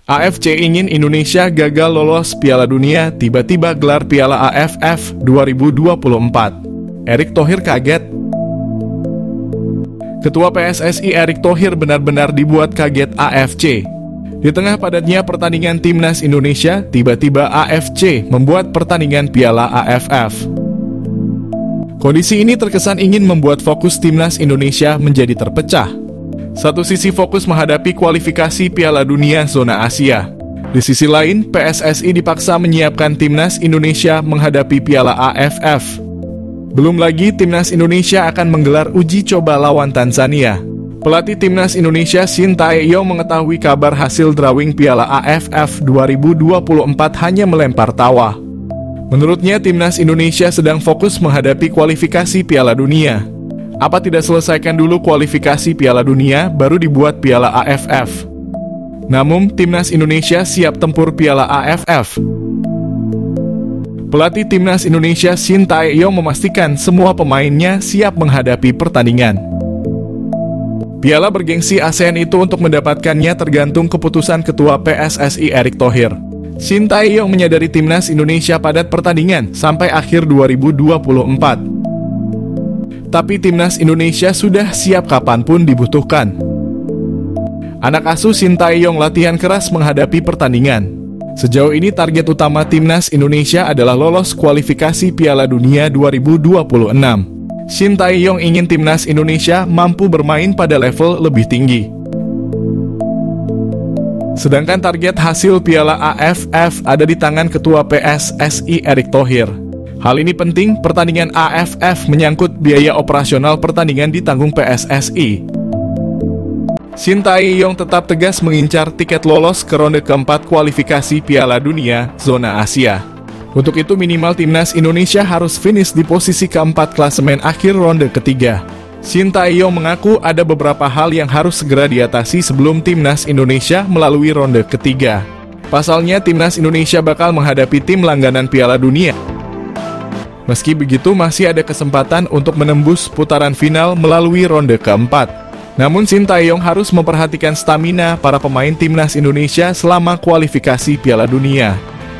AFC ingin Indonesia gagal lolos Piala Dunia, tiba-tiba gelar Piala AFF 2024. Erick Thohir kaget. Ketua PSSI Erick Thohir benar-benar dibuat kaget AFC. Di tengah padatnya pertandingan Timnas Indonesia, tiba-tiba AFC membuat pertandingan Piala AFF. Kondisi ini terkesan ingin membuat fokus Timnas Indonesia menjadi terpecah. Satu sisi fokus menghadapi kualifikasi Piala Dunia zona Asia. Di sisi lain, PSSI dipaksa menyiapkan Timnas Indonesia menghadapi Piala AFF. Belum lagi Timnas Indonesia akan menggelar uji coba lawan Tanzania. Pelatih Timnas Indonesia Shin Tae-yong mengetahui kabar hasil drawing Piala AFF 2024 hanya melempar tawa. Menurutnya Timnas Indonesia sedang fokus menghadapi kualifikasi Piala Dunia. Apa tidak selesaikan dulu kualifikasi Piala Dunia baru dibuat Piala AFF? Namun Timnas Indonesia siap tempur Piala AFF. Pelatih Timnas Indonesia Shin Tae-yong memastikan semua pemainnya siap menghadapi pertandingan. Piala bergengsi ASEAN itu untuk mendapatkannya tergantung keputusan Ketua PSSI Erick Thohir. Shin Tae-yong menyadari Timnas Indonesia padat pertandingan sampai akhir 2024. Tapi Timnas Indonesia sudah siap kapanpun dibutuhkan. Anak asuh Shin Tae-yong latihan keras menghadapi pertandingan. Sejauh ini target utama Timnas Indonesia adalah lolos kualifikasi Piala Dunia 2026. Shin Tae-yong ingin Timnas Indonesia mampu bermain pada level lebih tinggi. Sedangkan target hasil Piala AFF ada di tangan Ketua PSSI Erick Thohir. Hal ini penting, pertandingan AFF menyangkut biaya operasional pertandingan ditanggung PSSI. Shin Tae-yong tetap tegas mengincar tiket lolos ke ronde keempat kualifikasi Piala Dunia zona Asia. Untuk itu minimal Timnas Indonesia harus finish di posisi keempat klasemen akhir ronde ketiga. Shin Tae-yong mengaku ada beberapa hal yang harus segera diatasi sebelum Timnas Indonesia melalui ronde ketiga. Pasalnya Timnas Indonesia bakal menghadapi tim langganan Piala Dunia. Meski begitu masih ada kesempatan untuk menembus putaran final melalui ronde keempat. Namun Shin Tae-yong harus memperhatikan stamina para pemain Timnas Indonesia selama kualifikasi Piala Dunia.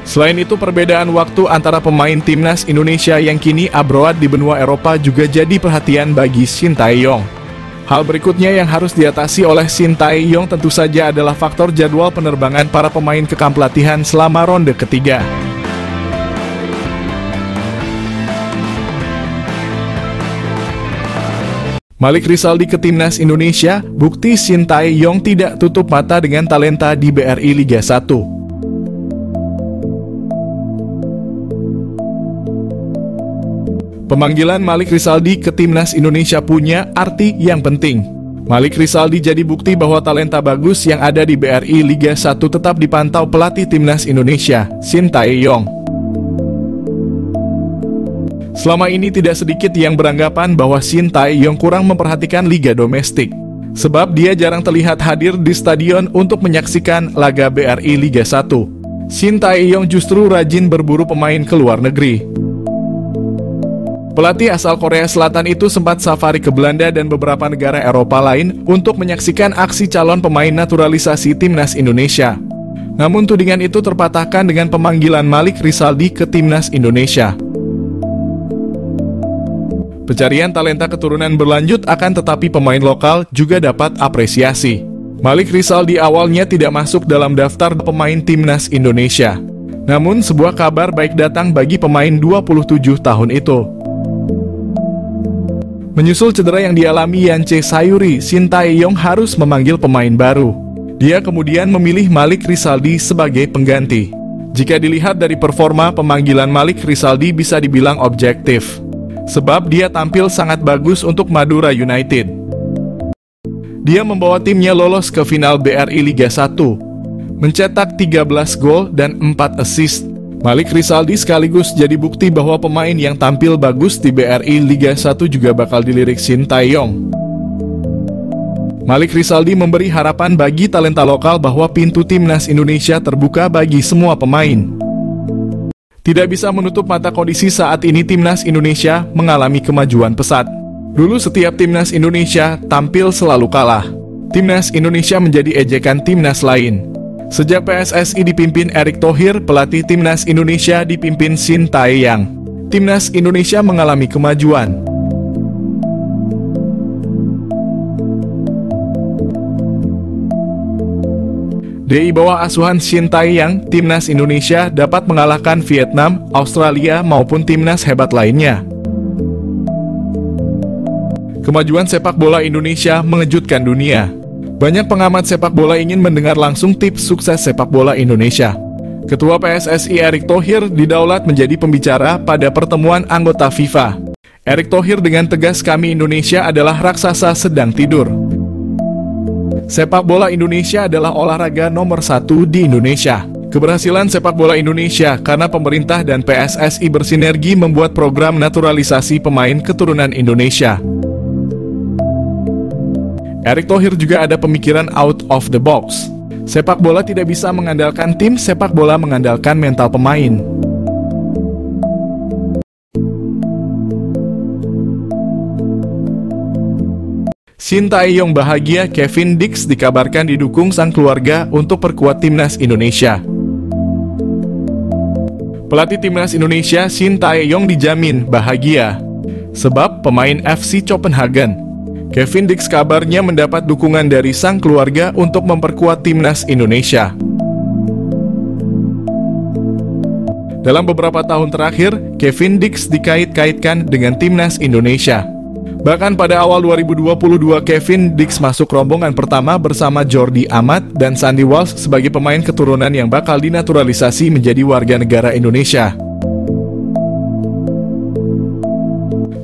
Selain itu perbedaan waktu antara pemain Timnas Indonesia yang kini abroad di benua Eropa juga jadi perhatian bagi Shin Tae-yong. Hal berikutnya yang harus diatasi oleh Shin Tae-yong tentu saja adalah faktor jadwal penerbangan para pemain ke kamp latihan selama ronde ketiga. Malik Rizaldi ke Timnas Indonesia, bukti Shin Tae-yong tidak tutup mata dengan talenta di BRI Liga 1. Pemanggilan Malik Rizaldi ke Timnas Indonesia punya arti yang penting. Malik Rizaldi jadi bukti bahwa talenta bagus yang ada di BRI Liga 1 tetap dipantau pelatih Timnas Indonesia, Shin Tae-yong. Selama ini tidak sedikit yang beranggapan bahwa Shin Tae-yong kurang memperhatikan liga domestik. Sebab dia jarang terlihat hadir di stadion untuk menyaksikan laga BRI Liga 1. Shin Tae-yong justru rajin berburu pemain ke luar negeri. Pelatih asal Korea Selatan itu sempat safari ke Belanda dan beberapa negara Eropa lain untuk menyaksikan aksi calon pemain naturalisasi Timnas Indonesia. Namun tudingan itu terpatahkan dengan pemanggilan Malik Rizaldi ke Timnas Indonesia. Pencarian talenta keturunan berlanjut tetapi pemain lokal juga dapat apresiasi. Malik Rizaldi awalnya tidak masuk dalam daftar pemain Timnas Indonesia. Namun sebuah kabar baik datang bagi pemain 27 tahun itu. Menyusul cedera yang dialami Yance Sayuri, Shin Tae-yong harus memanggil pemain baru. Dia kemudian memilih Malik Rizaldi sebagai pengganti. Jika dilihat dari performa, pemanggilan Malik Rizaldi bisa dibilang objektif. Sebab dia tampil sangat bagus untuk Madura United. Dia membawa timnya lolos ke final BRI Liga 1, mencetak 13 gol dan 4 assist. Malik Rizaldi sekaligus jadi bukti bahwa pemain yang tampil bagus di BRI Liga 1 juga bakal dilirik Shin Tae-yong. Malik Rizaldi memberi harapan bagi talenta lokal bahwa pintu Timnas Indonesia terbuka bagi semua pemain. Tidak bisa menutup mata kondisi saat ini Timnas Indonesia mengalami kemajuan pesat. Dulu setiap Timnas Indonesia tampil selalu kalah. Timnas Indonesia menjadi ejekan timnas lain. Sejak PSSI dipimpin Erick Thohir, pelatih Timnas Indonesia dipimpin Shin Tae-yong. Timnas Indonesia mengalami kemajuan. Di bawah asuhan Shin Tae-yong, Timnas Indonesia dapat mengalahkan Vietnam, Australia maupun timnas hebat lainnya. Kemajuan sepak bola Indonesia mengejutkan dunia. Banyak pengamat sepak bola ingin mendengar langsung tips sukses sepak bola Indonesia. Ketua PSSI Erick Thohir didaulat menjadi pembicara pada pertemuan anggota FIFA. Erick Thohir dengan tegas, "Kami Indonesia adalah raksasa sedang tidur." Sepak bola Indonesia adalah olahraga nomor 1 di Indonesia. Keberhasilan sepak bola Indonesia karena pemerintah dan PSSI bersinergi membuat program naturalisasi pemain keturunan Indonesia. Erick Thohir juga ada pemikiran out of the box. Sepak bola tidak bisa mengandalkan tim, sepak bola mengandalkan mental pemain. Shin Tae-yong bahagia, Kevin Dix dikabarkan didukung sang keluarga untuk perkuat Timnas Indonesia. Pelatih Timnas Indonesia Shin Tae-yong dijamin bahagia, sebab pemain FC Copenhagen Kevin Dix kabarnya mendapat dukungan dari sang keluarga untuk memperkuat Timnas Indonesia. Dalam beberapa tahun terakhir, Kevin Dix dikait-kaitkan dengan Timnas Indonesia. Bahkan pada awal 2022, Kevin Dix masuk rombongan pertama bersama Jordi Amat dan Sandy Walsh sebagai pemain keturunan yang bakal dinaturalisasi menjadi warga negara Indonesia.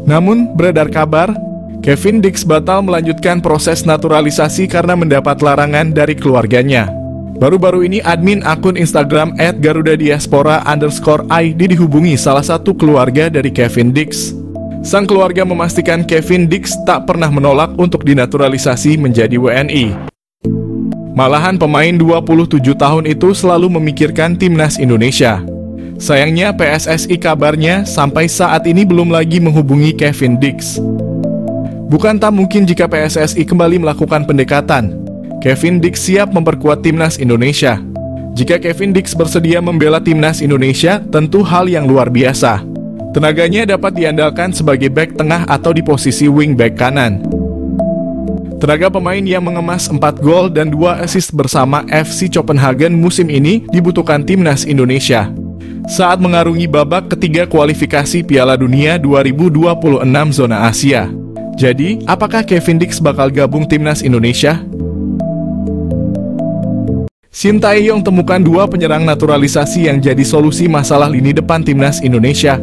Namun, beredar kabar, Kevin Dix batal melanjutkan proses naturalisasi karena mendapat larangan dari keluarganya. Baru-baru ini admin akun Instagram @garudadiaspora_id dihubungi salah satu keluarga dari Kevin Dix. Sang keluarga memastikan Kevin Dix tak pernah menolak untuk dinaturalisasi menjadi WNI. Malahan pemain 27 tahun itu selalu memikirkan Timnas Indonesia. Sayangnya PSSI kabarnya sampai saat ini belum lagi menghubungi Kevin Dix. Bukan tak mungkin jika PSSI kembali melakukan pendekatan. Kevin Dix siap memperkuat Timnas Indonesia. Jika Kevin Dix bersedia membela Timnas Indonesia, tentu hal yang luar biasa. Tenaganya dapat diandalkan sebagai bek tengah atau di posisi wing back kanan. Tenaga pemain yang mengemas 4 gol dan 2 assist bersama FC Copenhagen musim ini dibutuhkan Timnas Indonesia saat mengarungi babak ketiga kualifikasi Piala Dunia 2026 zona Asia. Jadi, apakah Kevin Dix bakal gabung Timnas Indonesia? Shin Tae-yong temukan 2 penyerang naturalisasi yang jadi solusi masalah lini depan Timnas Indonesia.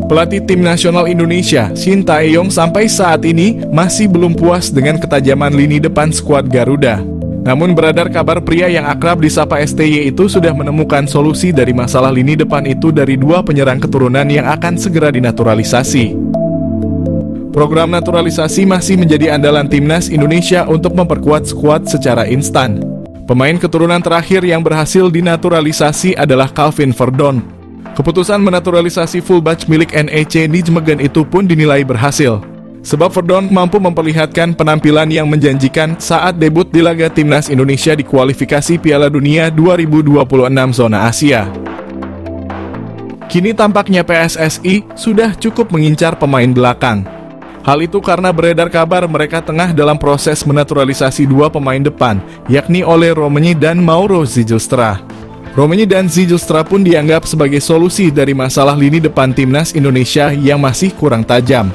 Pelatih Tim Nasional Indonesia, Shin Tae-yong sampai saat ini masih belum puas dengan ketajaman lini depan skuad Garuda. Namun beredar kabar pria yang akrab disapa STY itu sudah menemukan solusi dari masalah lini depan itu dari 2 penyerang keturunan yang akan segera dinaturalisasi. Program naturalisasi masih menjadi andalan Timnas Indonesia untuk memperkuat skuad secara instan. Pemain keturunan terakhir yang berhasil dinaturalisasi adalah Calvin Verdon. Keputusan menaturalisasi fullback milik NEC Nijmegen itu pun dinilai berhasil, sebab Verdon mampu memperlihatkan penampilan yang menjanjikan saat debut di laga Timnas Indonesia di kualifikasi Piala Dunia 2026 zona Asia. Kini tampaknya PSSI sudah cukup mengincar pemain belakang. Hal itu karena beredar kabar mereka tengah dalam proses menaturalisasi 2 pemain depan, yakni Ole Romeni dan Mauro Zijlstra. Romeni dan Zijlstra pun dianggap sebagai solusi dari masalah lini depan Timnas Indonesia yang masih kurang tajam.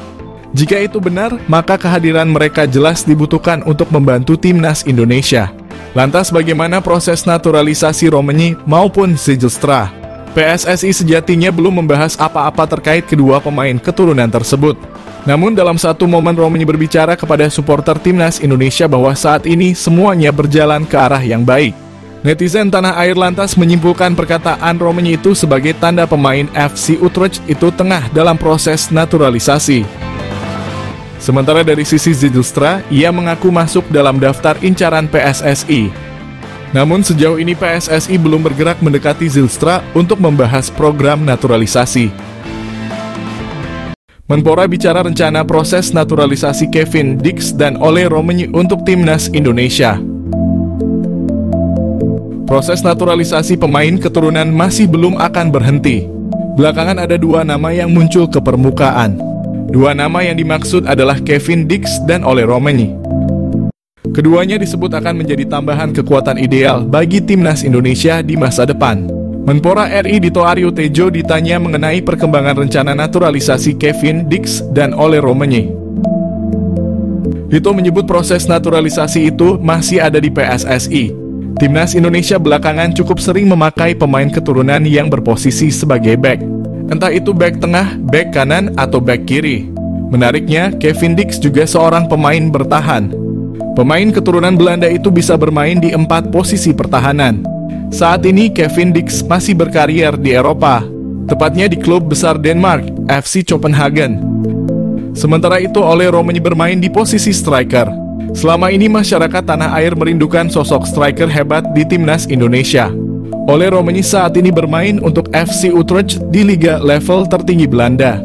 Jika itu benar, maka kehadiran mereka jelas dibutuhkan untuk membantu Timnas Indonesia. Lantas bagaimana proses naturalisasi Romeni maupun Zijlstra? PSSI sejatinya belum membahas apa-apa terkait kedua pemain keturunan tersebut. Namun dalam satu momen Romeni berbicara kepada supporter Timnas Indonesia bahwa saat ini semuanya berjalan ke arah yang baik. Netizen tanah air lantas menyimpulkan perkataan Romeni itu sebagai tanda pemain FC Utrecht itu tengah dalam proses naturalisasi. Sementara dari sisi Zijlstra, ia mengaku masuk dalam daftar incaran PSSI. Namun sejauh ini PSSI belum bergerak mendekati Zijlstra untuk membahas program naturalisasi. Menpora bicara rencana proses naturalisasi Kevin Dix dan Ole Romeni untuk Timnas Indonesia. Proses naturalisasi pemain keturunan masih belum akan berhenti. Belakangan ada dua nama yang muncul ke permukaan. Dua nama yang dimaksud adalah Kevin Dix dan Ole Romeni. Keduanya disebut akan menjadi tambahan kekuatan ideal bagi timnas Indonesia di masa depan. Menpora RI Dito Aryo Tejo ditanya mengenai perkembangan rencana naturalisasi Kevin Dix dan Ole Romeni. Dito menyebut proses naturalisasi itu masih ada di PSSI. Timnas Indonesia belakangan cukup sering memakai pemain keturunan yang berposisi sebagai bek. Entah itu bek tengah, bek kanan, atau bek kiri. Menariknya, Kevin Dix juga seorang pemain bertahan. Pemain keturunan Belanda itu bisa bermain di 4 posisi pertahanan. Saat ini Kevin Dix masih berkarier di Eropa, tepatnya di klub besar Denmark, FC Copenhagen. Sementara itu Ole Romeni bermain di posisi striker. Selama ini masyarakat tanah air merindukan sosok striker hebat di timnas Indonesia. Ole Romeni saat ini bermain untuk FC Utrecht di liga level tertinggi Belanda.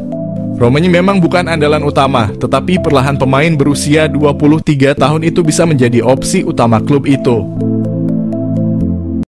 Romeni memang bukan andalan utama, tetapi perlahan pemain berusia 23 tahun itu bisa menjadi opsi utama klub itu.